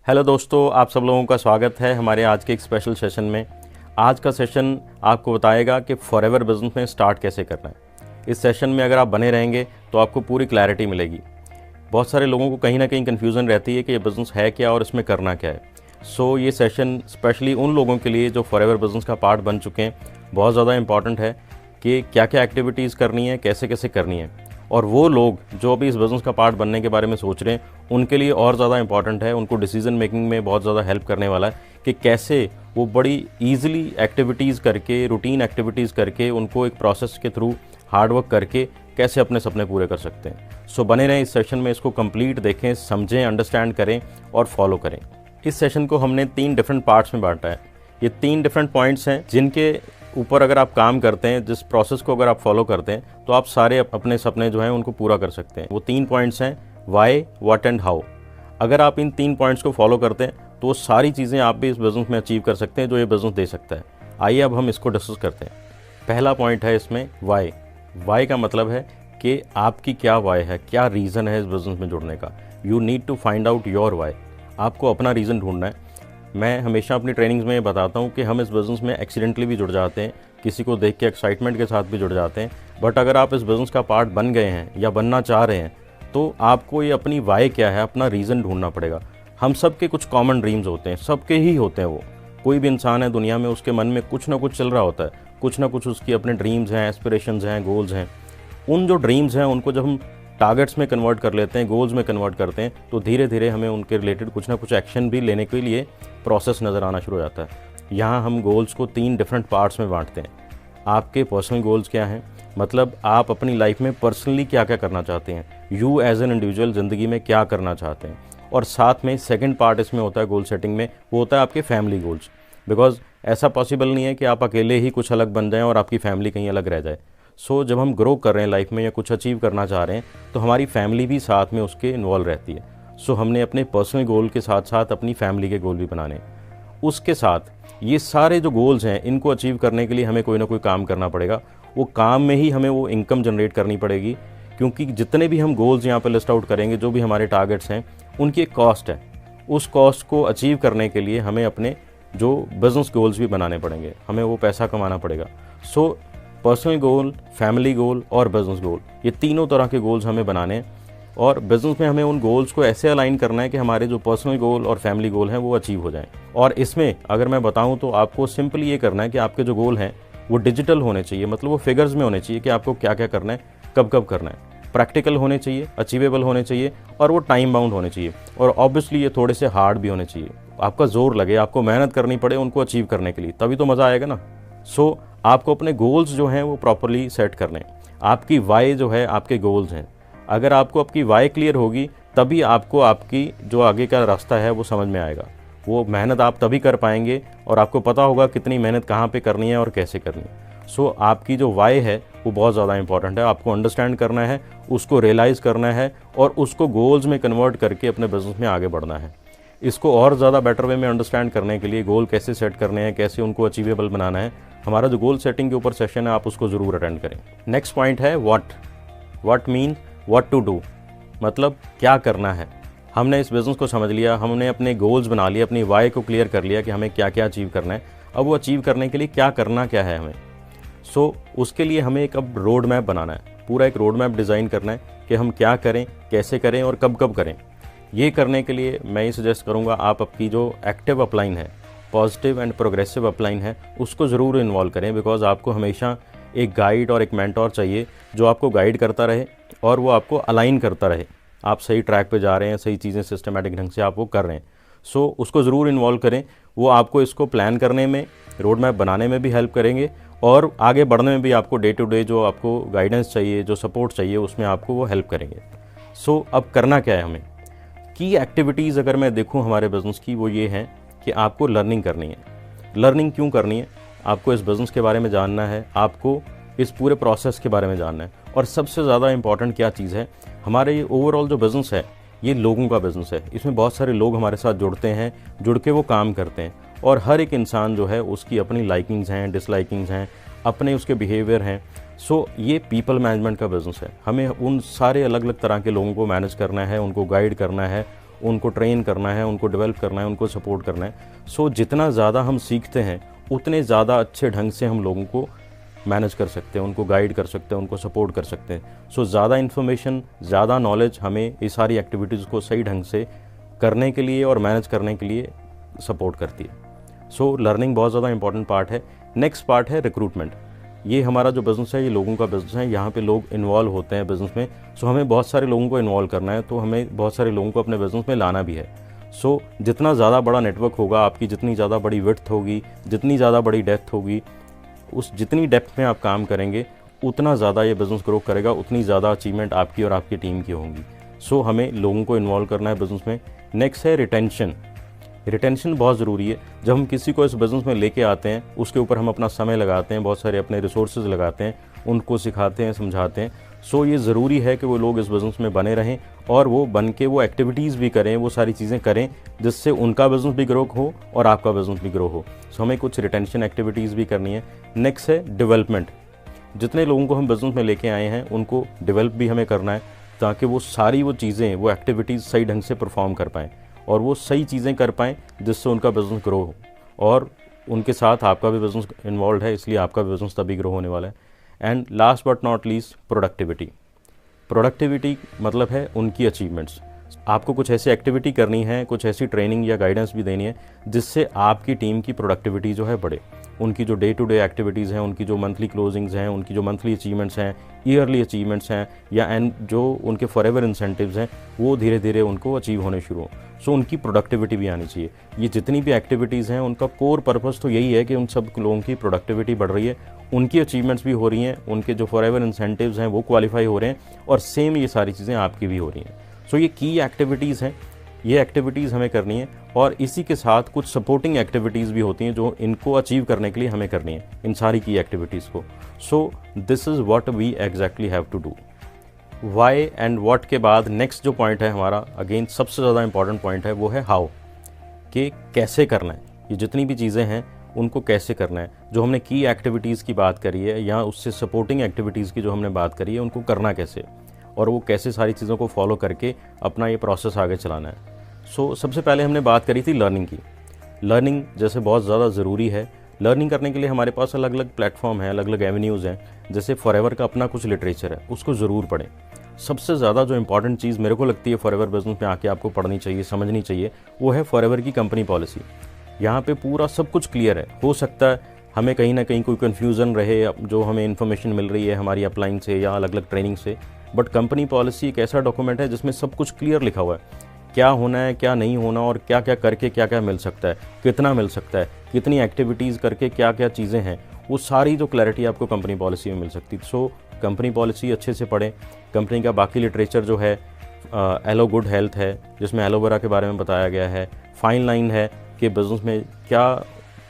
Hello दोस्तों, आप सब लोगों का स्वागत है हमारे आज के एक स्पेशल सेशन में। आज का सेशन आपको बताएगा कि फॉरएवर बिजनेस में स्टार्ट कैसे करना है। इस सेशन में अगर आप बने रहेंगे तो आपको पूरी क्लैरिटी मिलेगी। बहुत सारे लोगों को कहीं ना कहीं कन्फ्यूज़न रहती है कि ये बिज़नेस है क्या और इसमें करना क्या है। सो ये सेशन स्पेशली उन लोगों के लिए जो फॉरएवर बिजनेस का पार्ट बन चुके हैं, बहुत ज़्यादा इंपॉर्टेंट है कि क्या क्या एक्टिविटीज़ करनी है, कैसे कैसे करनी है। और वो लोग जो अभी इस बिज़नेस का पार्ट बनने के बारे में सोच रहे हैं, उनके लिए और ज़्यादा इंपॉर्टेंट है। उनको डिसीजन मेकिंग में बहुत ज़्यादा हेल्प करने वाला है कि कैसे वो बड़ी ईजिली एक्टिविटीज़ करके, रूटीन एक्टिविटीज़ करके, उनको एक प्रोसेस के थ्रू हार्डवर्क करके कैसे अपने सपने पूरे कर सकते हैं। सो बने रहें इस सेशन में, इसको कंप्लीट देखें, समझें, अंडरस्टैंड करें और फॉलो करें। इस सेशन को हमने 3 डिफरेंट पार्ट्स में बांटा है। ये 3 डिफरेंट पॉइंट्स हैं जिनके ऊपर अगर आप काम करते हैं, जिस प्रोसेस को अगर आप फॉलो करते हैं, तो आप सारे अपने सपने जो हैं उनको पूरा कर सकते हैं। वो 3 पॉइंट्स हैं, वाई, व्हाट एंड हाउ। अगर आप इन 3 पॉइंट्स को फॉलो करते हैं तो वो सारी चीज़ें आप भी इस बिज़नेस में अचीव कर सकते हैं जो ये बिज़नेस दे सकता है। आइए अब हम इसको डिस्कस करते हैं। पहला पॉइंट है इसमें वाई। वाई का मतलब है कि आपकी क्या वाई है, क्या रीज़न है इस बिज़नेस में जुड़ने का। You need to find out your why. आपको अपना रीज़न ढूंढना है। मैं हमेशा अपनी ट्रेनिंग्स में ये बताता हूँ कि हम इस बिज़नेस में एक्सीडेंटली भी जुड़ जाते हैं, किसी को देख के एक्साइटमेंट के साथ भी जुड़ जाते हैं। बट अगर आप इस बिज़नेस का पार्ट बन गए हैं या बनना चाह रहे हैं तो आपको ये अपनी वाई क्या है, अपना रीज़न ढूंढना पड़ेगा। हम सबके कुछ कॉमन ड्रीम्स होते हैं, सबके ही होते हैं। वो कोई भी इंसान है दुनिया में, उसके मन में कुछ ना कुछ चल रहा होता है, कुछ ना कुछ उसकी अपने ड्रीम्स हैं, एस्पिरेशंस हैं, गोल्स हैं। उन जो ड्रीम्स हैं उनको जब हम टारगेट्स में कन्वर्ट कर लेते हैं, गोल्स में कन्वर्ट करते हैं, तो धीरे धीरे हमें उनके रिलेटेड कुछ ना कुछ एक्शन भी लेने के लिए प्रोसेस नज़र आना शुरू हो जाता है। यहाँ हम गोल्स को 3 डिफरेंट पार्ट्स में बांटते हैं। आपके पर्सनल गोल्स क्या हैं, मतलब आप अपनी लाइफ में पर्सनली क्या क्या करना चाहते हैं, यू एज एन इंडिविजुअल ज़िंदगी में क्या करना चाहते हैं। और साथ में सेकंड पार्ट इसमें होता है गोल सेटिंग में, वो होता है आपके फैमिली गोल्स। बिकॉज ऐसा पॉसिबल नहीं है कि आप अकेले ही कुछ अलग बन जाएं और आपकी फैमिली कहीं अलग रह जाए। सो जब हम ग्रो कर रहे हैं लाइफ में या कुछ अचीव करना चाह रहे हैं तो हमारी फैमिली भी साथ में उसके इन्वॉल्व रहती है। सो हमने अपने पर्सनल गोल के साथ साथ अपनी फैमिली के गोल भी बनाने हैं। उसके साथ ये सारे जो गोल्स हैं, इनको अचीव करने के लिए हमें कोई ना कोई काम करना पड़ेगा। वो काम में ही हमें वो इनकम जनरेट करनी पड़ेगी, क्योंकि जितने भी हम गोल्स यहाँ पर लिस्ट आउट करेंगे, जो भी हमारे टारगेट्स हैं, उनकी एक कॉस्ट है। उस कॉस्ट को अचीव करने के लिए हमें अपने जो बिज़नेस गोल्स भी बनाने पड़ेंगे, हमें वो पैसा कमाना पड़ेगा। So personal goal, family goal और बिज़नेस गोल, ये तीनों तरह के गोल्स हमें बनाने हैं। और बिज़नेस में हमें उन गोल्स को ऐसे अलाइन करना है कि हमारे जो पर्सनल गोल और फैमिली गोल हैं वो अचीव हो जाएं। और इसमें अगर मैं बताऊं तो आपको सिंपली ये करना है कि आपके जो गोल हैं वो डिजिटल होने चाहिए, मतलब वो फिगर्स में होने चाहिए कि आपको क्या क्या करना है, कब कब करना है। प्रैक्टिकल होने चाहिए, अचीवेबल होने चाहिए और वो टाइम बाउंड होने चाहिए। और ऑब्वियसली ये थोड़े से हार्ड भी होने चाहिए, आपका जोर लगे, आपको मेहनत करनी पड़े उनको अचीव करने के लिए, तभी तो मज़ा आएगा ना। सो आपको अपने गोल्स जो हैं वो प्रॉपरली सेट करने। आपकी वाई जो है आपके गोल्स हैं। अगर आपको आपकी वाई क्लियर होगी तभी आपको आपकी जो आगे का रास्ता है वो समझ में आएगा। वो मेहनत आप तभी कर पाएंगे और आपको पता होगा कितनी मेहनत कहाँ पे करनी है और कैसे करनी है। सो आपकी जो वाई है वो बहुत ज़्यादा इंपॉर्टेंट है। आपको अंडरस्टैंड करना है, उसको रियलाइज़ करना है और उसको गोल्स में कन्वर्ट करके अपने बिजनेस में आगे बढ़ना है। इसको और ज़्यादा बेटर वे में अंडरस्टैंड करने के लिए गोल कैसे सेट करने हैं, कैसे उनको अचीवेबल बनाना है, हमारा जो गोल सेटिंग के ऊपर सेशन है आप उसको ज़रूर अटेंड करें। नेक्स्ट पॉइंट है what. What mean what to do, मतलब क्या करना है। हमने इस बिज़नेस को समझ लिया, हमने अपने गोल्स बना लिए, अपनी वाई को क्लियर कर लिया कि हमें क्या क्या अचीव करना है। अब वो अचीव करने के लिए क्या करना क्या है हमें। सो उसके लिए हमें एक अब रोड मैप बनाना है, पूरा एक रोड मैप डिज़ाइन करना है कि हम क्या करें, कैसे करें और कब कब करें। ये करने के लिए मैं ये सजेस्ट करूँगा आप आपकी जो एक्टिव अपलाइन है, पॉजिटिव एंड प्रोग्रेसिव अपलाइन है, उसको ज़रूर इन्वॉल्व करें। बिकॉज आपको हमेशा एक गाइड और एक मेंटोर चाहिए जो आपको गाइड करता रहे और वो आपको अलाइन करता रहे, आप सही ट्रैक पे जा रहे हैं, सही चीज़ें सिस्टमेटिक ढंग से आप वो कर रहे हैं। सो उसको ज़रूर इन्वॉल्व करें। वो आपको इसको प्लान करने में, रोड मैप बनाने में भी हेल्प करेंगे और आगे बढ़ने में भी आपको डे टू डे जो आपको गाइडेंस चाहिए, जो सपोर्ट चाहिए, उसमें आपको वो हेल्प करेंगे। सो अब करना क्या है हमें। की एक्टिविटीज़ अगर मैं देखूँ हमारे बिज़नेस की, वो ये हैं कि आपको लर्निंग करनी है। लर्निंग क्यों करनी है, आपको इस बिज़नेस के बारे में जानना है, आपको इस पूरे प्रोसेस के बारे में जानना है। और सबसे ज़्यादा इंपॉर्टेंट क्या चीज़ है, हमारे ये ओवरऑल जो बिज़नेस है ये लोगों का बिज़नेस है। इसमें बहुत सारे लोग हमारे साथ जुड़ते हैं, जुड़ के वो काम करते हैं और हर एक इंसान जो है उसकी अपनी लाइकिंग्स हैं, डिसलाइकिंग्स हैं, अपने उसके बिहेवियर हैं। सो ये पीपल मैनेजमेंट का बिज़नेस है। हमें उन सारे अलग अलग तरह के लोगों को मैनेज करना है, उनको गाइड करना है उनको ट्रेन करना है, उनको डेवलप करना है, उनको सपोर्ट करना है। सो जितना ज़्यादा हम सीखते हैं उतने ज़्यादा अच्छे ढंग से हम लोगों को मैनेज कर सकते हैं, उनको गाइड कर सकते हैं, उनको सपोर्ट कर सकते हैं। सो ज़्यादा इन्फॉर्मेशन, ज़्यादा नॉलेज हमें ये सारी एक्टिविटीज़ को सही ढंग से करने के लिए और मैनेज करने के लिए सपोर्ट करती है। सो लर्निंग बहुत ज़्यादा इंपॉर्टेंट पार्ट है। नेक्स्ट पार्ट है रिक्रूटमेंट। ये हमारा जो बिज़नेस है, ये लोगों का बिज़नेस है, यहाँ पे लोग इन्वॉल्व होते हैं बिज़नेस में। सो हमें बहुत सारे लोगों को इन्वॉल्व करना है, तो हमें बहुत सारे लोगों को अपने बिज़नेस में लाना भी है। सो जितना ज़्यादा बड़ा नेटवर्क होगा आपकी, जितनी ज़्यादा बड़ी विड्थ होगी, जितनी ज़्यादा बड़ी डेप्थ होगी, उस जितनी डेप्थ में आप काम करेंगे उतना ज़्यादा ये बिज़नेस ग्रो करेगा, उतनी ज़्यादा अचीवमेंट आपकी और आपकी टीम की होंगी। सो हमें लोगों को इन्वॉल्व करना है बिज़नेस में। नेक्स्ट है रिटेंशन। रिटेंशन बहुत ज़रूरी है। जब हम किसी को इस बिज़नेस में लेके आते हैं, उसके ऊपर हम अपना समय लगाते हैं, बहुत सारे अपने रिसोर्सेज लगाते हैं, उनको सिखाते हैं, समझाते हैं। सो ये ज़रूरी है कि वो लोग इस बिज़नेस में बने रहें और वो बन के वो एक्टिविटीज़ भी करें, वो सारी चीज़ें करें जिससे उनका बिज़नेस भी ग्रो हो और आपका बिज़नेस भी ग्रो हो। सो हमें कुछ रिटेंशन एक्टिविटीज़ भी करनी है। नेक्स्ट है डेवलपमेंट। जितने लोगों को हम बिज़नेस में लेके आए हैं उनको डेवलप भी हमें करना है, ताकि वो सारी वो चीज़ें, वो एक्टिविटीज़ सही ढंग से परफॉर्म कर पाएँ और वो सही चीज़ें कर पाएँ जिससे उनका बिज़नेस ग्रो हो। और उनके साथ आपका भी बिज़नेस इन्वॉल्व है, इसलिए आपका बिज़नेस तभी ग्रो होने वाला है। And last but not least, productivity. Productivity मतलब है उनकी अचीवमेंट्स। आपको कुछ ऐसी एक्टिविटी करनी है, कुछ ऐसी ट्रेनिंग या गाइडेंस भी देनी है जिससे आपकी टीम की प्रोडक्टिविटी जो है बढ़े। उनकी जो डे टू डे एक्टिविटीज़ हैं, उनकी जो मंथली क्लोजिंग्स हैं, उनकी जो मंथली अचीवमेंट्स हैं, ईयरली अचीवमेंट्स हैं, या एंड जो उनके फॉरएवर इंसेंटिव्स हैं, वो धीरे धीरे उनको अचीव होने शुरू हो। सो उनकी प्रोडक्टिविटी भी आनी चाहिए। ये जितनी भी एक्टिविटीज़ हैं उनका कोर पर्पस तो यही है कि उन सब लोगों की प्रोडक्टिविटी बढ़ रही है, उनकी अचीवमेंट्स भी हो रही हैं, उनके जो फॉरएवर इंसेंटिव्स हैं वो क्वालिफाई हो रहे हैं, और सेम ये सारी चीज़ें आपकी भी हो रही हैं। सो ये की एक्टिविटीज़ हैं, ये एक्टिविटीज़ हमें करनी है। और इसी के साथ कुछ सपोर्टिंग एक्टिविटीज़ भी होती हैं जो इनको अचीव करने के लिए हमें करनी है, इन सारी की एक्टिविटीज़ को। So this is what we exactly have to do. Why and what के बाद नेक्स्ट जो पॉइंट है हमारा, अगेन सबसे ज़्यादा इंपॉर्टेंट पॉइंट है, वो है हाउ, कि कैसे करना है। ये जितनी भी चीज़ें हैं उनको कैसे करना है। जो हमने की एक्टिविटीज़ की बात करी है या उससे सपोर्टिंग एक्टिविटीज़ की जो हमने बात करी है, उनको करना कैसे, और वो कैसे सारी चीज़ों को फॉलो करके अपना ये प्रोसेस आगे चलाना है। सो सबसे पहले हमने बात करी थी लर्निंग की। लर्निंग जैसे बहुत ज़्यादा ज़रूरी है। लर्निंग करने के लिए हमारे पास अलग अलग प्लेटफॉर्म हैं, अलग अलग एवेन्यूज़ हैं। जैसे फॉरएवर का अपना कुछ लिटरेचर है, उसको ज़रूर पढ़ें। सबसे ज़्यादा जो इंपॉर्टेंट चीज़ मेरे को लगती है फॉरएवर बिजनेस में आके आपको पढ़नी चाहिए, समझनी चाहिए, वो है फॉरएवर की कंपनी पॉलिसी। यहाँ पे पूरा सब कुछ क्लियर है। हो सकता है हमें कहीं ना कहीं कोई कन्फ्यूज़न रहे, जो हमें इन्फॉर्मेशन मिल रही है हमारी अपलाइन से या अलग अलग ट्रेनिंग से, बट कंपनी पॉलिसी एक ऐसा डॉक्यूमेंट है जिसमें सब कुछ क्लियर लिखा हुआ है, क्या होना है, क्या नहीं होना, और क्या क्या करके क्या क्या मिल सकता है, कितना मिल सकता है, कितनी एक्टिविटीज़ करके क्या क्या चीज़ें हैं, वो सारी जो क्लैरिटी आपको कंपनी पॉलिसी में मिल सकती है। सो कंपनी पॉलिसी अच्छे से पढ़ें। कंपनी का बाकी लिटरेचर जो है, एलो गुड हेल्थ है जिसमें एलोवेरा के बारे में बताया गया है। फाइन लाइन है कि बिज़नेस में क्या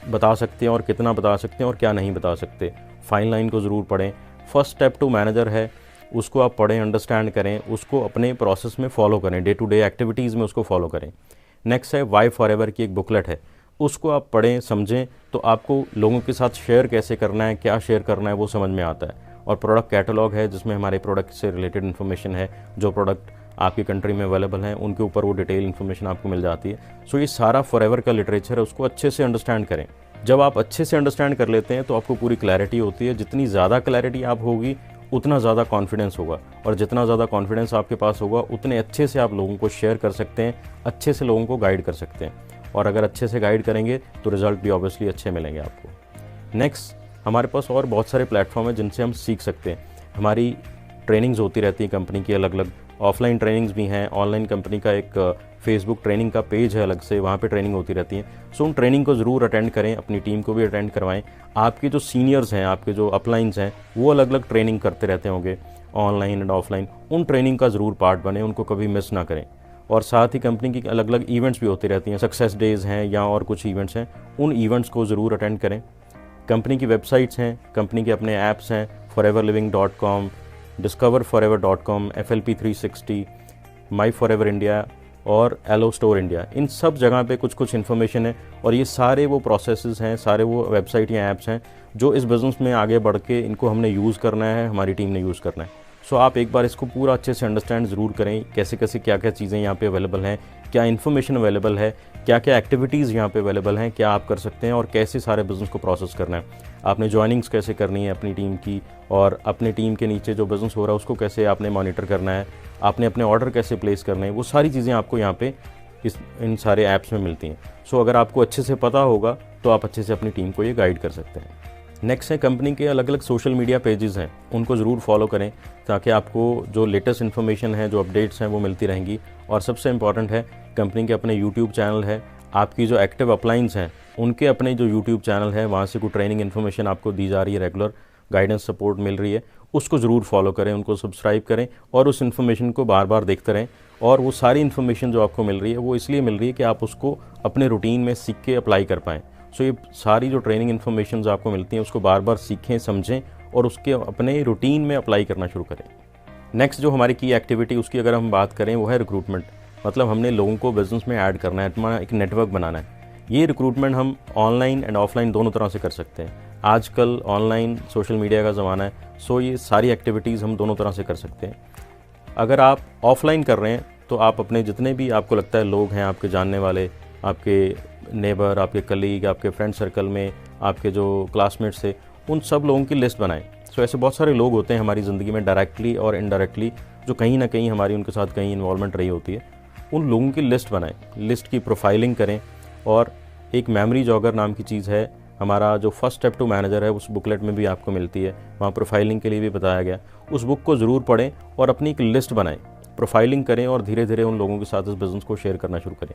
बता सकते हैं और कितना बता सकते हैं और क्या नहीं बता सकते, फाइन लाइन को ज़रूर पढ़ें। फर्स्ट स्टेप टू मैनेजर है, उसको आप पढ़ें, अंडरस्टैंड करें, उसको अपने प्रोसेस में फॉलो करें, डे टू डे एक्टिविटीज़ में उसको फॉलो करें। नेक्स्ट है वाई फॉरएवर की एक बुकलेट है, उसको आप पढ़ें, समझें, तो आपको लोगों के साथ शेयर कैसे करना है, क्या शेयर करना है, वो समझ में आता है। और प्रोडक्ट कैटलॉग है जिसमें हमारे प्रोडक्ट से रिलेटेड इन्फॉर्मेशन है, जो प्रोडक्ट आपकी कंट्री में अवेलेबल हैं उनके ऊपर वो डिटेल इन्फॉर्मेशन आपको मिल जाती है। सो ये सारा फॉरएवर का लिटरेचर है, उसको अच्छे से अंडरस्टैंड करें। जब आप अच्छे से अंडरस्टैंड कर लेते हैं तो आपको पूरी क्लैरिटी होती है। जितनी ज़्यादा क्लैरिटी आप होगी उतना ज़्यादा कॉन्फिडेंस होगा, और जितना ज़्यादा कॉन्फिडेंस आपके पास होगा उतने अच्छे से आप लोगों को शेयर कर सकते हैं, अच्छे से लोगों को गाइड कर सकते हैं। और अगर अच्छे से गाइड करेंगे तो रिजल्ट भी ऑब्वियसली अच्छे मिलेंगे आपको। नेक्स्ट, हमारे पास और बहुत सारे प्लेटफॉर्म हैं जिनसे हम सीख सकते हैं। हमारी ट्रेनिंग्स होती रहती हैं कंपनी की, अलग अलग ऑफलाइन ट्रेनिंग्स भी हैं, ऑनलाइन कंपनी का एक फेसबुक ट्रेनिंग का पेज है अलग से, वहाँ पे ट्रेनिंग होती रहती है। सो उन ट्रेनिंग को ज़रूर अटेंड करें, अपनी टीम को भी अटेंड करवाएं। आपके जो सीनियर्स हैं, आपके जो अपलाइंस हैं, वो अलग अलग ट्रेनिंग करते रहते होंगे ऑनलाइन एंड ऑफलाइन, उन ट्रेनिंग का ज़रूर पार्ट बने, उनको कभी मिस ना करें। और साथ ही कंपनी की अलग अलग इवेंट्स भी होती रहती हैं, सक्सेस डेज़ हैं या और कुछ इवेंट्स हैं, उन इवेंट्स को ज़रूर अटेंड करें। कंपनी की वेबसाइट्स हैं, कंपनी के अपने ऐप्स हैं, foreverliving.com, discoverforever.com, FLP360, माई फॉरएवर इंडिया और एलो स्टोर इंडिया। इन सब जगह पे कुछ कुछ इन्फॉर्मेशन है, और ये सारे वो प्रोसेसेस हैं, सारे वो वेबसाइट या ऐप्स हैं जो इस बिज़नेस में आगे बढ़ के इनको हमने यूज़ करना है, हमारी टीम ने यूज़ करना है। सो आप एक बार इसको पूरा अच्छे से अंडरस्टैंड ज़रूर करें, कैसे कैसे क्या क्या चीज़ें यहाँ पे अवेलेबल हैं, क्या इन्फॉर्मेशन अवेलेबल है, क्या क्या एक्टिविटीज़ यहाँ पे अवेलेबल हैं, क्या आप कर सकते हैं और कैसे सारे बिज़नेस को प्रोसेस करना है, आपने ज्वाइनिंग्स कैसे करनी है अपनी टीम की, और अपने टीम के नीचे जो बिज़नेस हो रहा है उसको कैसे आपने मॉनिटर करना है, आपने अपने ऑर्डर कैसे प्लेस करने हैं, वो सारी चीज़ें आपको यहाँ पे इन सारे ऐप्स में मिलती हैं। सो अगर आपको अच्छे से पता होगा तो आप अच्छे से अपनी टीम को ये गाइड कर सकते हैं। नेक्स्ट है कंपनी के अलग अलग सोशल मीडिया पेजेस हैं, उनको ज़रूर फॉलो करें ताकि आपको जो लेटेस्ट इन्फॉर्मेशन है, जो अपडेट्स हैं वो मिलती रहेंगी। और सबसे इम्पॉर्टेंट है कंपनी के अपने यूट्यूब चैनल है, आपकी जो एक्टिव अपलाइंस हैं उनके अपने जो यूट्यूब चैनल है, वहाँ से कोई ट्रेनिंग इन्फॉर्मेशन आपको दी जा रही है, रेगुलर गाइडेंस सपोर्ट मिल रही है, उसको ज़रूर फॉलो करें, उनको सब्सक्राइब करें और उस इन्फॉर्मेशन को बार बार देखते रहें। और वो सारी इन्फॉर्मेशन जो आपको मिल रही है वो इसलिए मिल रही है कि आप उसको अपने रूटीन में सीख के अप्लाई कर पाएँ। सो ये सारी जो ट्रेनिंग इन्फॉर्मेशन आपको मिलती हैं उसको बार बार सीखें, समझें और उसके अपने रूटीन में अप्लाई करना शुरू करें। नेक्स्ट जो हमारी की एक्टिविटी उसकी अगर हम बात करें वो है रिक्रूटमेंट। मतलब हमने लोगों को बिज़नेस में ऐड करना है, हमारा एक नेटवर्क बनाना है। ये रिक्रूटमेंट हम ऑनलाइन एंड ऑफलाइन दोनों तरह से कर सकते हैं। आजकल ऑनलाइन सोशल मीडिया का ज़माना है, सो ये सारी एक्टिविटीज़ हम दोनों तरह से कर सकते हैं। अगर आप ऑफलाइन कर रहे हैं तो आप अपने जितने भी आपको लगता है लोग हैं आपके जानने वाले, आपके नेबर, आपके कलीग, आपके फ्रेंड सर्कल में, आपके जो क्लासमेट्स थे, उन सब लोगों की लिस्ट बनाएं। सो ऐसे बहुत सारे लोग होते हैं हमारी ज़िंदगी में डायरेक्टली और इनडायरेक्टली जो कहीं ना कहीं हमारी उनके साथ कहीं इन्वॉल्वमेंट रही होती है। उन लोगों की लिस्ट बनाएं, लिस्ट की प्रोफाइलिंग करें। और एक मेमोरी जॉगर नाम की चीज़ है, हमारा जो फर्स्ट स्टेप टू मैनेजर है, उस बुकलेट में भी आपको मिलती है, वहाँ प्रोफाइलिंग के लिए भी बताया गया। उस बुक को ज़रूर पढ़ें और अपनी एक लिस्ट बनाएं, प्रोफाइलिंग करें और धीरे धीरे उन लोगों के साथ इस बिज़नेस को शेयर करना शुरू करें।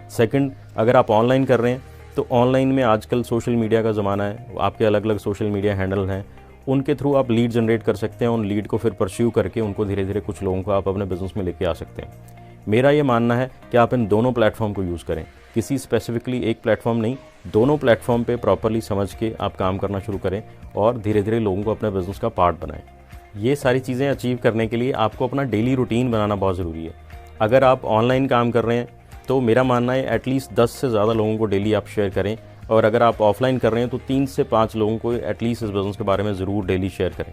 सेकंड, अगर आप ऑनलाइन कर रहे हैं तो ऑनलाइन में आजकल सोशल मीडिया का ज़माना है, आपके अलग अलग सोशल मीडिया हैंडल हैं, उनके थ्रू आप लीड जनरेट कर सकते हैं। उन लीड को फिर परस्यू करके उनको धीरे धीरे कुछ लोगों को आप अपने बिज़नेस में लेके आ सकते हैं। मेरा ये मानना है कि आप इन दोनों प्लेटफॉर्म को यूज़ करें, किसी स्पेसिफिकली एक प्लेटफॉर्म नहीं, दोनों प्लेटफॉर्म पे प्रॉपरली समझ के आप काम करना शुरू करें और धीरे धीरे लोगों को अपने बिज़नेस का पार्ट बनाएं। ये सारी चीज़ें अचीव करने के लिए आपको अपना डेली रूटीन बनाना बहुत ज़रूरी है। अगर आप ऑनलाइन काम कर रहे हैं तो मेरा मानना है एटलीस्ट 10 से ज़्यादा लोगों को डेली आप शेयर करें, और अगर आप ऑफलाइन कर रहे हैं तो 3 से 5 लोगों को एटलीस्ट इस बिज़नेस के बारे में ज़रूर डेली शेयर करें।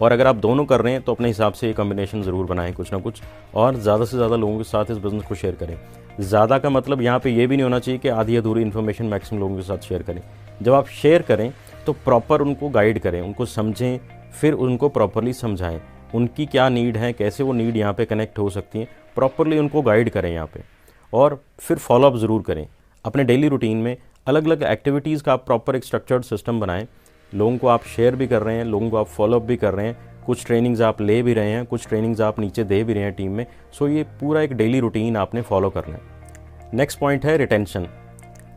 और अगर आप दोनों कर रहे हैं तो अपने हिसाब से ये कॉम्बिनेशन ज़रूर बनाएं कुछ ना कुछ, और ज़्यादा से ज़्यादा लोगों के साथ इस बिज़नेस को शेयर करें। ज़्यादा का मतलब यहाँ पे ये भी नहीं होना चाहिए कि आधी अधूरी इन्फॉर्मेशन मैक्सिमम लोगों के साथ शेयर करें। जब आप शेयर करें तो प्रॉपर उनको गाइड करें, उनको समझें, फिर उनको प्रॉपरली समझाएं उनकी क्या नीड है, कैसे वो नीड यहाँ पे कनेक्ट हो सकती हैं, प्रॉपरली उनको गाइड करें यहाँ पे। और फिर फॉलोअप ज़रूर करें अपने डेली रूटीन में। अलग अलग एक्टिविटीज़ का आप प्रॉपर एक स्ट्रक्चर्ड सिस्टम बनाएं, लोगों को आप शेयर भी कर रहे हैं, लोगों को आप फॉलोअप भी कर रहे हैं, कुछ ट्रेनिंग्स आप ले भी रहे हैं, कुछ ट्रेनिंग्स आप नीचे दे भी रहे हैं टीम में। सो ये पूरा एक डेली रूटीन आपने फॉलो करना है। नेक्स्ट पॉइंट है रिटेंशन।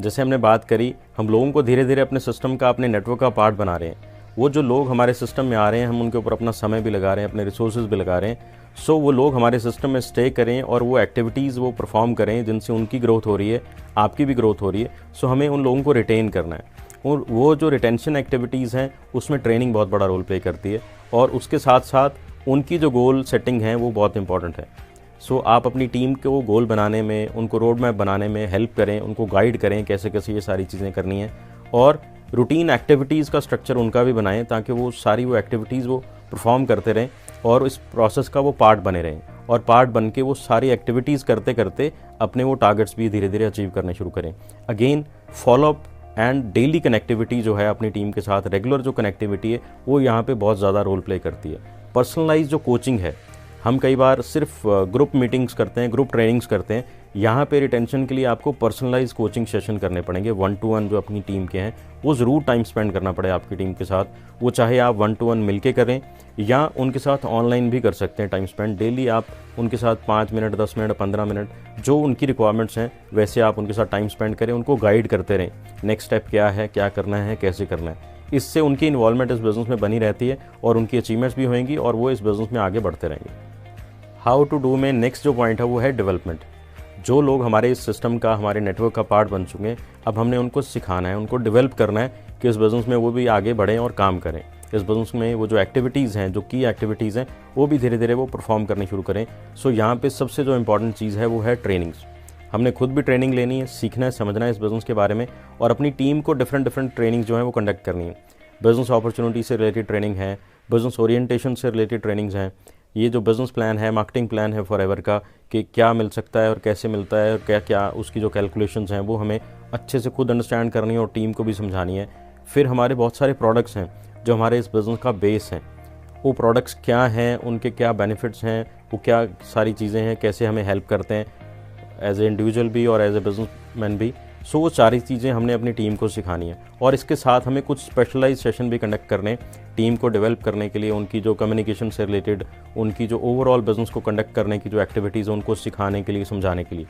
जैसे हमने बात करी, हम लोगों को धीरे धीरे अपने सिस्टम का, अपने नेटवर्क का पार्ट बना रहे हैं। वो जो लोग हमारे सिस्टम में आ रहे हैं, हम उनके ऊपर अपना समय भी लगा रहे हैं, अपने रिसोर्सेज भी लगा रहे हैं। सो वो लोग हमारे सिस्टम में स्टे करें और वो एक्टिविटीज़ वो परफॉर्म करें जिनसे उनकी ग्रोथ हो रही है, आपकी भी ग्रोथ हो रही है। सो हमें उन लोगों को रिटेन करना है, और वो जो रिटेंशन एक्टिविटीज़ हैं उसमें ट्रेनिंग बहुत बड़ा रोल प्ले करती है, और उसके साथ साथ उनकी जो गोल सेटिंग है वो बहुत इंपॉर्टेंट है। सो आप अपनी टीम को गोल बनाने में, उनको रोड मैप बनाने में हेल्प करें, उनको गाइड करें कैसे कैसे ये सारी चीज़ें करनी है, और रूटीन एक्टिविटीज़ का स्ट्रक्चर उनका भी बनाएं ताकि वो सारी वो एक्टिविटीज़ वो परफॉर्म करते रहें और इस प्रोसेस का वो पार्ट बने रहें, और पार्ट बन के वो सारी एक्टिविटीज़ करते करते अपने वो टारगेट्स भी धीरे धीरे अचीव करने शुरू करें। Again follow up and daily connectivity जो है अपनी टीम के साथ, रेगुलर जो कनेक्टिविटी है वो यहाँ पे बहुत ज़्यादा रोल प्ले करती है। पर्सनलाइज जो कोचिंग है, हम कई बार सिर्फ ग्रुप मीटिंग्स करते हैं, ग्रुप ट्रेनिंग्स करते हैं, यहाँ पे रिटेंशन के लिए आपको पर्सनलाइज कोचिंग सेशन करने पड़ेंगे। 1-to-1 जो अपनी टीम के हैं वो ज़रूर टाइम स्पेंड करना पड़े आपकी टीम के साथ। वो चाहे आप 1-to-1 मिलके करें या उनके साथ ऑनलाइन भी कर सकते हैं टाइम स्पेंड। डेली आप उनके साथ 5 मिनट, 10 मिनट, 15 मिनट जो उनकी रिक्वायरमेंट्स हैं वैसे आप उनके साथ टाइम स्पेंड करें, उनको गाइड करते रहें, नेक्स्ट स्टेप क्या है, क्या करना है, कैसे करना है। इससे उनकी इन्वॉल्वमेंट इस बिज़नेस में बनी रहती है और उनकी अचीवमेंट्स भी होंगी और वो इस बिज़नेस में आगे बढ़ते रहेंगे। हाउ टू डू में नेक्स्ट जो पॉइंट है वो है डेवलपमेंट। जो लोग हमारे इस सिस्टम का, हमारे नेटवर्क का पार्ट बन चुके हैं, अब हमने उनको सिखाना है, उनको डेवलप करना है कि इस बिज़नेस में वो भी आगे बढ़ें और काम करें। इस बिज़नेस में वो जो एक्टिविटीज़ हैं, जो की एक्टिविटीज़ हैं, वो भी धीरे धीरे वो परफॉर्म करनी शुरू करें। सो यहाँ पे सबसे जो इंपॉर्टेंट चीज़ है वो है ट्रेनिंग्स। हमने खुद भी ट्रेनिंग लेनी है, सीखना है, समझना है इस बिज़नेस के बारे में, और अपनी टीम को डिफरेंट ट्रेनिंग जो है वो कंडक्ट करनी है। बिज़नेस अपॉर्चुनिटी से रिलेटेड ट्रेनिंग है, बिज़नेस ओरिएंटेशन से रिलेटेड ट्रेनिंग्स हैं, ये जो बिज़नेस प्लान है, मार्केटिंग प्लान है फॉरएवर का, कि क्या मिल सकता है और कैसे मिलता है और क्या क्या उसकी जो कैलकुलेशंस हैं वो हमें अच्छे से खुद अंडरस्टैंड करनी है और टीम को भी समझानी है। फिर हमारे बहुत सारे प्रोडक्ट्स हैं जो हमारे इस बिज़नेस का बेस हैं, वो प्रोडक्ट्स क्या हैं, उनके क्या बेनिफिट्स हैं, वो क्या सारी चीज़ें हैं, कैसे हमें हेल्प करते हैं एज ए इंडिविजुअल भी और एज ए बिजनेसमैन भी। सो वो सारी चीज़ें हमने अपनी टीम को सिखानी है और इसके साथ हमें कुछ स्पेशलाइज सेशन भी कंडक्ट करने, टीम को डेवलप करने के लिए, उनकी जो कम्युनिकेशन से रिलेटेड, उनकी जो ओवरऑल बिजनेस को कंडक्ट करने की जो एक्टिविटीज़ है उनको सिखाने के लिए, समझाने के लिए।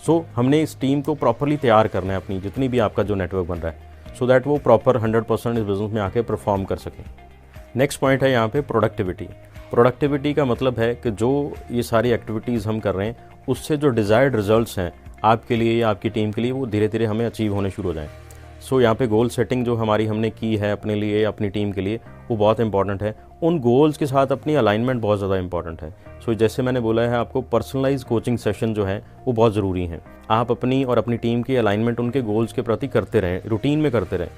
सो हमने इस टीम को प्रॉपरली तैयार करना है, अपनी जितनी भी आपका जो नेटवर्क बन रहा है, सो दैट वो प्रॉपर 100% इस बिज़नेस में आके परफॉर्म कर सकें। नेक्स्ट पॉइंट है यहाँ पे प्रोडक्टिविटी। प्रोडक्टिविटी का मतलब है कि जो ये सारी एक्टिविटीज़ हम कर रहे हैं उससे जो डिज़ायर्ड रिजल्ट्स हैं आपके लिए या आपकी टीम के लिए, वो धीरे धीरे हमें अचीव होने शुरू हो जाएं। सो यहाँ पे गोल सेटिंग जो हमारी हमने की है अपने लिए, अपनी टीम के लिए, वो बहुत इंपॉर्टेंट है। उन गोल्स के साथ अपनी अलाइनमेंट बहुत ज़्यादा इंपॉर्टेंट है। सो जैसे मैंने बोला है आपको, पर्सनलाइज कोचिंग सेशन जो है वो बहुत ज़रूरी है। आप अपनी और अपनी टीम की अलाइनमेंट उनके गोल्स के प्रति करते रहें, रूटीन में करते रहें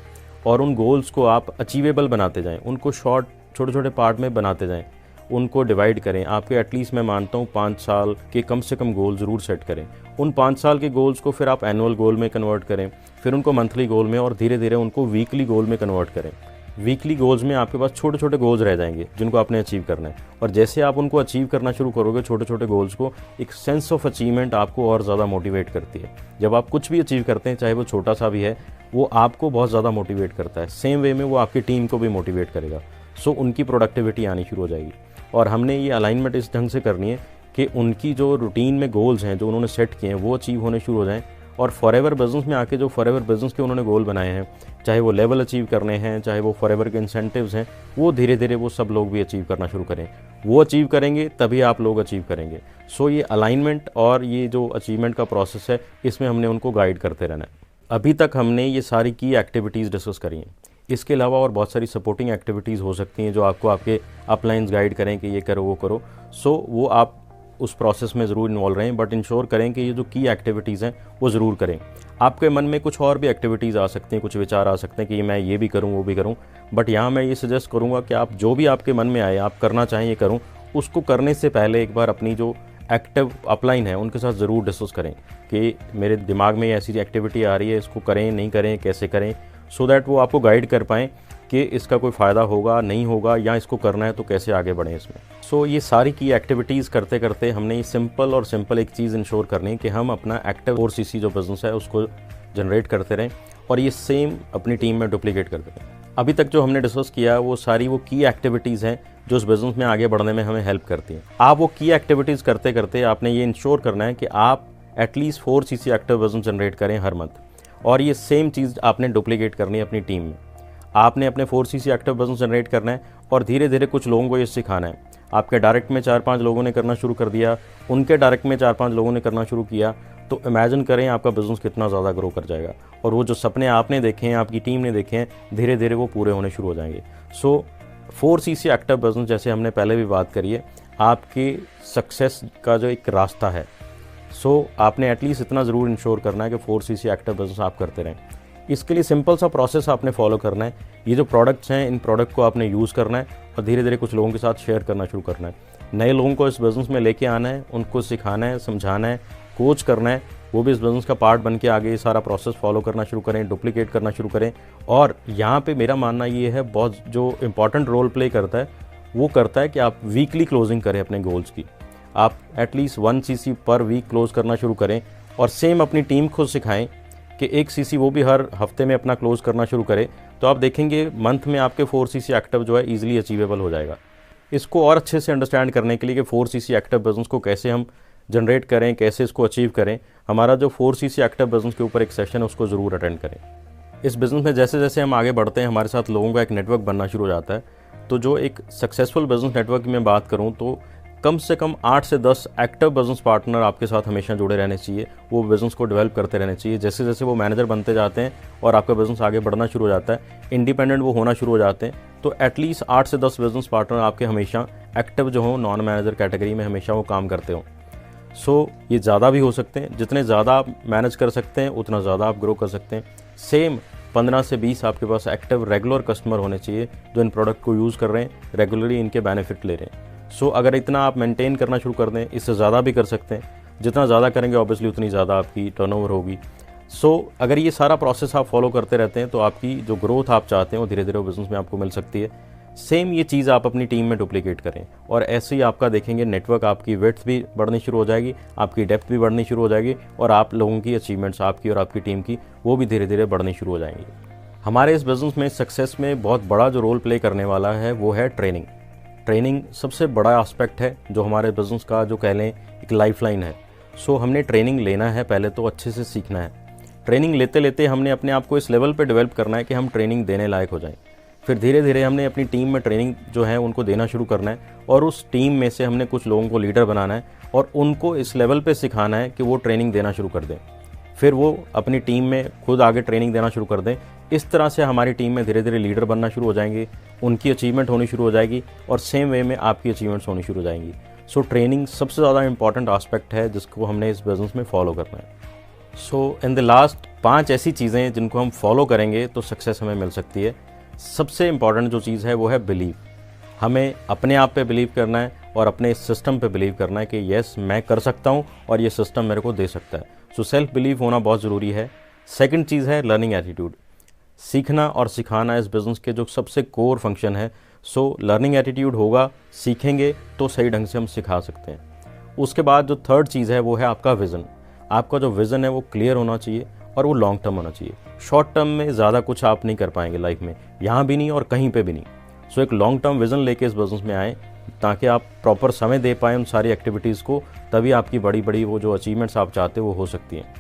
और उन गोल्स को आप अचीवेबल बनाते जाएँ, उनको छोटे छोटे पार्ट में बनाते जाएँ, उनको डिवाइड करें। आपके एटलीस्ट मैं मानता हूँ 5 साल के कम से कम गोल ज़रूर सेट करें। उन 5 साल के गोल्स को फिर आप एनुअल गोल में कन्वर्ट करें, फिर उनको मंथली गोल में और धीरे धीरे उनको वीकली गोल में कन्वर्ट करें। वीकली गोल्स में आपके पास छोटे छोटे गोल्स रह जाएंगे जिनको आपने अचीव करना है, और जैसे आप उनको अचीव करना शुरू करोगे छोटे छोटे गोल्स को, एक सेंस ऑफ अचीवमेंट आपको और ज़्यादा मोटिवेट करती है। जब आप कुछ भी अचीव करते हैं, चाहे वो छोटा सा भी है, वो आपको बहुत ज़्यादा मोटिवेट करता है। सेम वे में वो आपकी टीम को भी मोटिवेट करेगा। सो उनकी प्रोडक्टिविटी आनी शुरू हो जाएगी। और हमने ये अलाइनमेंट इस ढंग से करनी है कि उनकी जो रूटीन में गोल्स हैं जो उन्होंने सेट किए हैं वो अचीव होने शुरू हो जाएं, और फॉरएवर बिजनेस में आके जो फॉरएवर बिजनेस के उन्होंने गोल बनाए हैं, चाहे वो लेवल अचीव करने हैं, चाहे वो फॉरएवर के इंसेंटिव्स हैं, वो धीरे धीरे वो सब लोग भी अचीव करना शुरू करें। वो अचीव करेंगे तभी आप लोग अचीव करेंगे। सो ये अलाइनमेंट और ये जो अचीवमेंट का प्रोसेस है, इसमें हमने उनको गाइड करते रहना है। अभी तक हमने ये सारी की एक्टिविटीज़ डिस्कस करी हैं। इसके अलावा और बहुत सारी सपोर्टिंग एक्टिविटीज़ हो सकती हैं जो आपको आपके अपलाइंस गाइड करें कि ये करो वो करो। सो वो आप उस प्रोसेस में ज़रूर इन्वॉल्व रहें, बट इंश्योर करें कि ये जो की एक्टिविटीज़ हैं वो ज़रूर करें। आपके मन में कुछ और भी एक्टिविटीज़ आ सकती हैं, कुछ विचार आ सकते हैं कि मैं ये भी करूँ वो भी करूँ, बट यहाँ मैं ये सजेस्ट करूँगा कि आप जो भी आपके मन में आए, आप करना चाहें ये करूँ, उसको करने से पहले एक बार अपनी जो एक्टिव अपलाइन है उनके साथ ज़रूर डिस्कस करें कि मेरे दिमाग में ऐसी एक्टिविटी आ रही है, इसको करें नहीं करें, कैसे करें, सो दैट वो आपको गाइड कर पाएँ कि इसका कोई फ़ायदा होगा नहीं होगा, या इसको करना है तो कैसे आगे बढ़ें इसमें। सो ये सारी की एक्टिविटीज़ करते करते हमने ये सिंपल एक चीज़ इंश्योर करनी है कि हम अपना एक्टिव 4cc जो बिज़नेस है उसको जनरेट करते रहें और ये सेम अपनी टीम में डुप्लीकेट करते रहें। अभी तक जो हमने डिस्कस किया वो सारी वो की एक्टिविटीज़ हैं जो उस बिज़नेस में आगे बढ़ने में हमें हेल्प करती हैं। आप वो की एक्टिविटीज़ करते करते आपने ये इंश्योर करना है कि आप at least 4cc active business generate करें हर मंथ, और ये सेम चीज़ आपने डुप्लीकेट करनी है अपनी टीम में। आपने अपने 4cc एक्टिव बिज़नेस जनरेट करना है और धीरे धीरे कुछ लोगों को ये सिखाना है। आपके डायरेक्ट में 4-5 लोगों ने करना शुरू कर दिया, उनके डायरेक्ट में 4-5 लोगों ने करना शुरू किया, तो इमेजिन करें आपका बिज़नेस कितना ज़्यादा ग्रो कर जाएगा। और वो जो सपने आपने देखे हैं, आपकी टीम ने देखे हैं, धीरे धीरे वो पूरे होने शुरू हो जाएंगे। सो 4cc एक्टिव बिज़नेस, जैसे हमने पहले भी बात करी है, आपकी सक्सेस का जो एक रास्ता है। सो आपने एटलीस्ट इतना ज़रूर इंश्योर करना है कि 4cc एक्टिव बिज़नेस आप करते रहें। इसके लिए सिंपल सा प्रोसेस आपने फॉलो करना है। ये जो प्रोडक्ट्स हैं, इन प्रोडक्ट को आपने यूज़ करना है और धीरे धीरे कुछ लोगों के साथ शेयर करना शुरू करना है। नए लोगों को इस बिज़नेस में लेके आना है, उनको सिखाना है, समझाना है, कोच करना है, वो भी इस बिज़नेस का पार्ट बन के आगे ये सारा प्रोसेस फॉलो करना शुरू करें, डुप्लीकेट करना शुरू करें। और यहाँ पे मेरा मानना ये है, बहुत जो इम्पॉर्टेंट रोल प्ले करता है वो करता है कि आप वीकली क्लोजिंग करें अपने गोल्स की। आप एटलीस्ट 1cc पर वीक क्लोज करना शुरू करें और सेम अपनी टीम को सिखाएं कि 1cc वो भी हर हफ्ते में अपना क्लोज करना शुरू करें। तो आप देखेंगे मंथ में आपके 4cc एक्टिव जो है ईजिली अचीवेबल हो जाएगा। इसको और अच्छे से अंडरस्टैंड करने के लिए कि 4cc एक्टिव बिज़नेस को कैसे हम जनरेट करें, कैसे इसको अचीव करें, हमारा जो 4cc एक्टिव बिज़नेस के ऊपर एक सेशन है उसको ज़रूर अटेंड करें। इस बिज़नेस में जैसे जैसे हम आगे बढ़ते हैं, हमारे साथ लोगों का एक नेटवर्क बनना शुरू हो जाता है। तो जो एक सक्सेसफुल बिज़नेस नेटवर्क की मैं बात करूँ तो कम से कम 8 से 10 एक्टिव बिज़नेस पार्टनर आपके साथ हमेशा जुड़े रहने चाहिए। वो बिज़नेस को डेवलप करते रहने चाहिए। जैसे जैसे वो मैनेजर बनते जाते हैं और आपका बिज़नेस आगे बढ़ना शुरू हो जाता है, इंडिपेंडेंट वो होना शुरू हो जाते हैं, तो एटलीस्ट 8 से 10 बिज़नेस पार्टनर आपके हमेशा एक्टिव जो हों, नॉन मैनेजर कैटेगरी में हमेशा वो काम करते हों। सो ये ज़्यादा भी हो सकते हैं, जितने ज़्यादा आप मैनेज कर सकते हैं उतना ज़्यादा आप ग्रो कर सकते हैं। सेम 15 से 20 आपके पास एक्टिव रेगुलर कस्टमर होने चाहिए जो इन प्रोडक्ट को यूज़ कर रहे हैं, रेगुलरली इनके बेनिफिट ले रहे हैं। सो अगर इतना आप मेंटेन करना शुरू कर दें, इससे ज़्यादा भी कर सकते हैं, जितना ज़्यादा करेंगे ऑब्वियसली उतनी ज़्यादा आपकी टर्नओवर होगी। सो अगर ये सारा प्रोसेस आप फॉलो करते रहते हैं तो आपकी जो ग्रोथ आप चाहते हैं वो धीरे धीरे बिजनेस में आपको मिल सकती है। सेम ये चीज़ आप अपनी टीम में डुप्लीकेट करें और ऐसे ही आपका देखेंगे नेटवर्क, आपकी विड्थ भी बढ़नी शुरू हो जाएगी, आपकी डेप्थ भी बढ़नी शुरू हो जाएगी और आप लोगों की अचीवमेंट्स, आपकी और आपकी टीम की, वो भी धीरे धीरे बढ़नी शुरू हो जाएंगी। हमारे इस बिज़नेस में सक्सेस में बहुत बड़ा जो रोल प्ले करने वाला है वो है ट्रेनिंग। ट्रेनिंग सबसे बड़ा एस्पेक्ट है जो हमारे बिज़नेस का जो कह लें एक लाइफलाइन है। सो हमने ट्रेनिंग लेना है, पहले तो अच्छे से सीखना है। ट्रेनिंग लेते लेते हमने अपने आप को इस लेवल पे डेवलप करना है कि हम ट्रेनिंग देने लायक हो जाएं। फिर धीरे धीरे हमने अपनी टीम में ट्रेनिंग जो है उनको देना शुरू करना है और उस टीम में से हमने कुछ लोगों को लीडर बनाना है और उनको इस लेवल पे सिखाना है कि वो ट्रेनिंग देना शुरू कर दें। फिर वो अपनी टीम में खुद आगे ट्रेनिंग देना शुरू कर दें। इस तरह से हमारी टीम में धीरे धीरे लीडर बनना शुरू हो जाएंगे, उनकी अचीवमेंट होनी शुरू हो जाएगी और सेम वे में आपकी अचीवमेंट्स होनी शुरू हो जाएंगी। सो ट्रेनिंग सबसे ज़्यादा इंपॉर्टेंट एस्पेक्ट है जिसको हमने इस बिज़नेस में फॉलो करना है। सो इन द लास्ट 5 ऐसी चीज़ें जिनको हम फॉलो करेंगे तो सक्सेस हमें मिल सकती है। सबसे इम्पॉर्टेंट जो चीज़ है वो है बिलीव। हमें अपने आप पे बिलीव करना है और अपने इस सिस्टम पे बिलीव करना है कि येस मैं कर सकता हूँ और ये सिस्टम मेरे को दे सकता है। सो सेल्फ बिलीव होना बहुत ज़रूरी है। सेकंड चीज़ है लर्निंग एटीट्यूड। सीखना और सिखाना इस बिज़नेस के जो सबसे कोर फंक्शन है। सो लर्निंग एटीट्यूड होगा, सीखेंगे तो सही ढंग से हम सिखा सकते हैं। उसके बाद जो थर्ड चीज़ है वो है आपका विज़न। आपका जो विज़न है वो क्लियर होना चाहिए और वो लॉन्ग टर्म होना चाहिए। शॉर्ट टर्म में ज़्यादा कुछ आप नहीं कर पाएंगे लाइफ में, यहाँ भी नहीं और कहीं पे भी नहीं। सो एक लॉन्ग टर्म विज़न लेके इस बिज़नेस में आएँ ताकि आप प्रॉपर समय दे पाएँ उन सारी एक्टिविटीज़ को, तभी आपकी बड़ी बड़ी वो जो अचीवमेंट्स आप चाहते हो वो हो सकती हैं।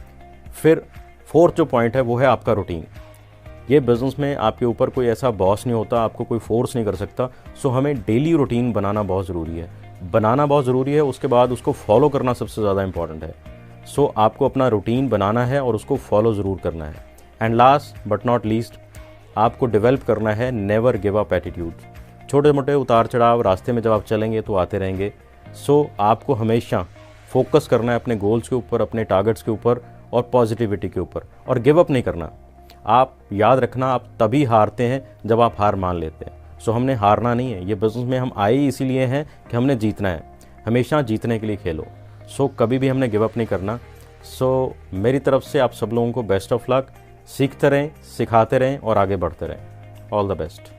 फिर फोर्थ जो पॉइंट है वो है आपका रूटीन। ये बिज़नेस में आपके ऊपर कोई ऐसा बॉस नहीं होता, आपको कोई फोर्स नहीं कर सकता। सो हमें डेली रूटीन बनाना बहुत ज़रूरी है। उसके बाद उसको फॉलो करना सबसे ज़्यादा इंपॉर्टेंट है। सो आपको अपना रूटीन बनाना है और उसको फॉलो ज़रूर करना है। And last but not least, आपको डेवलप करना है नेवर गिव अप एटीट्यूड। छोटे मोटे उतार चढ़ाव रास्ते में जब आप चलेंगे तो आते रहेंगे। सो आपको हमेशा फोकस करना है अपने गोल्स के ऊपर, अपने टारगेट्स के ऊपर और पॉजिटिविटी के ऊपर, और गिव अप नहीं करना। आप याद रखना, आप तभी हारते हैं जब आप हार मान लेते हैं। सो हमने हारना नहीं है। ये बिज़नेस में हम आए ही इसीलिए हैं कि हमने जीतना है। हमेशा जीतने के लिए खेलो। सो कभी भी हमने गिव अप नहीं करना। सो मेरी तरफ से आप सब लोगों को बेस्ट ऑफ लक। सीखते रहें, सिखाते रहें और आगे बढ़ते रहें। All the best.